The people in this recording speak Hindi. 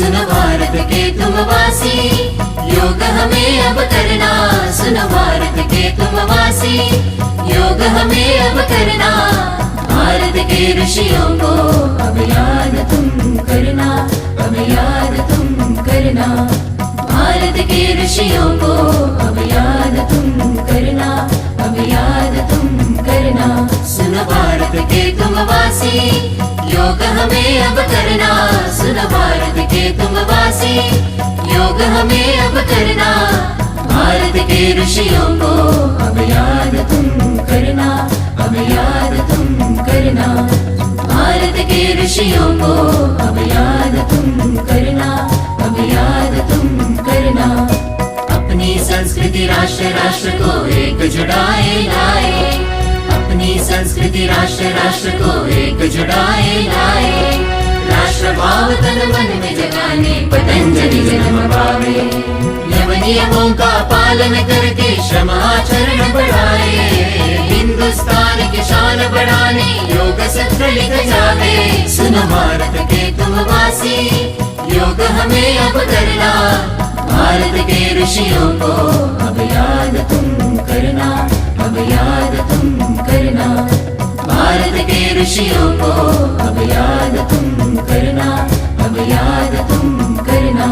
सुनो भारत के तुम वासी, योग हमें अब करना। सुनो भारत के तुम वासी, योग हमें अब करना। भारत के ऋषियों को अब याद तुम करना, अब याद तुम करना। भारत के ऋषियों को अब याद तुम करना, अब याद तुम करना। सुनो भारत के तुम वासी, योग हमें अब करना। सुनो भारत के तुम वासी, योग हमें अब करना। भारत के ऋषियों को अब याद तुम करना, अब याद तुम करना। भारत के ऋषियों को अब याद तुम करना, अब याद तुम करना। अपनी संस्कृति राष्ट्र राष्ट्र को एक जुड़ाए लाए, अपनी संस्कृति राष्ट्र राष्ट्र को एक जुड़ाए लाए। राष्ट्र भाव तन मन में जगाने पतंजलि जन्म पावे। यम नियमों का पालन करके श्रम आचरण बढ़ाए। हिंदुस्तान की शान बढ़ाने योग सूत्र लिख जावे। सुनो भारत के तुम वासी, योग हमें अब करना। भारत के ऋषियों को अब याद तुम करना, अब याद तुम करना। भारत के ऋषियों को अब याद तुम करना, अब याद तुम करना।